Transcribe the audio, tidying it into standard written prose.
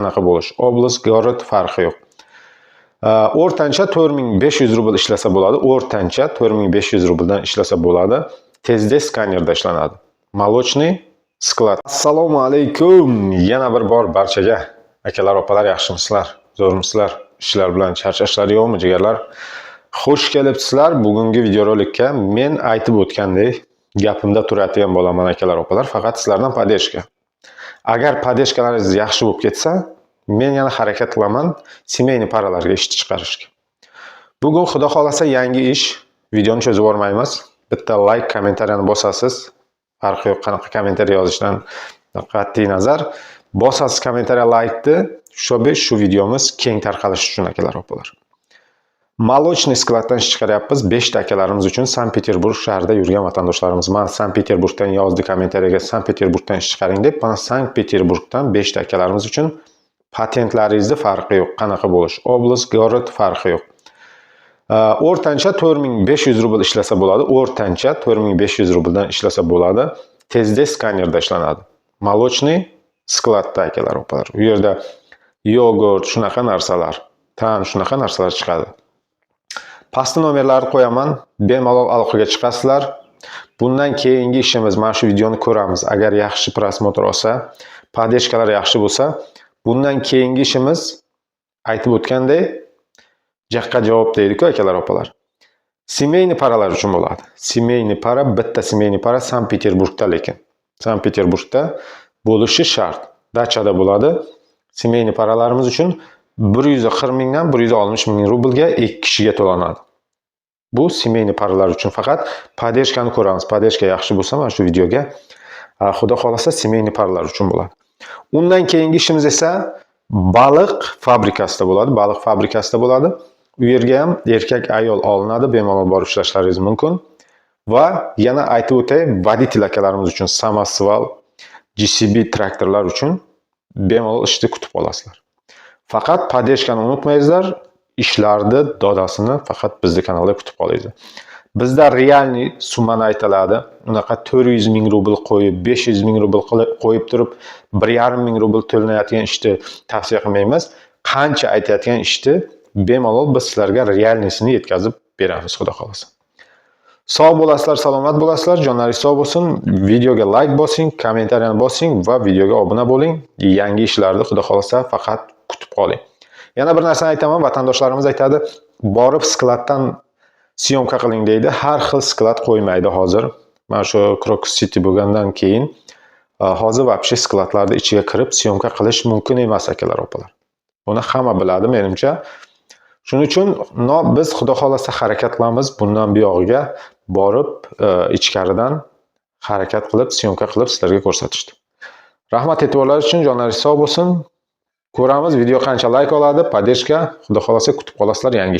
qanaqa bo'lish, oblast, город farqi yo'q. O'rtancha 4500 rubl ishlasa bo'ladi. O'rtancha 4500 rubldan ishlasa bo'ladi. Tezda skanerda ishlanadi. Молочный sklad. Assalomu alaykum. Yana bir bor barchaga akalar, opalar, yaxshimisizlar? Zo'rmisizlar? Ishlar bilan charchashlar yo'qmi, jigarlar? Xush kelibsizlar. Bugungi videorolikka men aytib o'tgandek gapimda turadigan bo'laman akalar, opalar, faqat sizlardan podeshka. Agar podeshkalaringiz yaxshi bo'lib ketsa, men yana harakat qilaman семейный paralarga ish chiqarishga. Bugun xudo xolasa yangi ish, videoni cho'zib yormaymiz. Bitta like, kommentariyani bosasiz. Farqi yo'q qanaqa kommentariy yozishdan qat'iy nazar. Bosasiz kommentariya, like'ni, shu videomiz keng tarqalishi uchun akalar, opalar. Молочный skladdan ish chiqaryapmiz 5 ta akalarimiz uchun. Sankt-Peterburg shahrida yurgan vatandoshlarimiz. Men Sankt-Peterburgdan yozdi kommentariyaga, Sankt-Peterburgdan ish chiqaring deb. Mana Sankt-Peterburgdan 5 ta akalarimiz uchun patentlaringizni farqi yo'q, qanaqa bo'lish, oblast, город farqi yo'q. O'rtancha 4500 rubl ishlasa bo'ladi. O'rtancha 4500 rubldan ishlasa bo'ladi. Tezda skanerda ishlanadi. Молочный skladda akalar, opalar. U yerda yogurt, shunaqa narsalar, tan, shunaqa narsalar chiqadi. Pastda nomerlarni qo'yaman, bemalol aloqaga chiqasizlar. Bundan keyingi ishimiz, mana shu videoni ko'ramiz. Agar yaxshi prosmotr olsa, podeshkalar yaxshi bo'lsa, bundan keyingi ishimiz aytib o'tgandek jaqqa javob deydi-ku akalar, opalar. Семейный paralar uchun bo'ladi. Семейный para, bitta семейный para Sankt-Peterburgda, lekin Sankt-Peterburgda bo'lishi shart. Dachada bo'ladi. Семейный paralarimiz uchun 140 mingdan 160 ming rublga 2 kishiga to'lanadi. Bu семейный paralar uchun faqat podeshkani ko'ramiz. Podeshka yaxshi bo'lsa, mana shu videoga xudo xolasa семейный paralar uchun bo'ladi. Undan keyingi ishimiz esa baliq fabrikasida bo'ladi. Baliq fabrikasida bo'ladi. U yerga ham erkak ayol olinadi, bemalol borib ishlashlaringiz mumkin. Va yana aytib o'tay, voditelь akalarimiz uchun samotsval, JCB traktorlar uchun bemalol ishni kutib olasizlar. Faqat podeshkani unutmaysizlar, ishlarni dodasini faqat bizning kanalda kutib qolinglar. Bizda realniy summani aytiladi. Unaqa 400 ming rubl qo'yib, 500 ming rubl qo'yib turib, 1,5 ming rubl to'lanayotgan ishni tavsiya qilmaymiz. Qancha aytayotgan ishni bemalol biz sizlarga realniysini yetkazib beramiz, xudo xolasa. Sog' bo'lasizlar, salomat bo'lasizlar, jonlaringiz sog' bo'lsin. Videoga like bosing, kommentariyani bosing va videoga obuna bo'ling. Yangi ishlarni xudo xolasa faqat kutib qoling. Yana bir narsani aytaman, vatandoshlarimiz aytadi, borib skladdan syomka qiling deydi. Har xil sklad qo'ymaydi hozir. Mana shu Crocus City bo'lgandan keyin hozir vobshe skladlarning ichiga kirib syomka qilish mumkin emas akalar, opalar. Buni hamma biladi menimcha. Shuning uchun biz xudo xolasa harakat qilamiz bundan buyog'iga borib ichkaridan harakat qilib, syomka qilib sizlarga ko'rsatishdi. Rahmat e'tiborlaringiz uchun, jonlaringiz sog' bo'lsin. Ko'ramiz video qancha like oladi, podeshka, xudo xolasa kutib qolasizlar yangi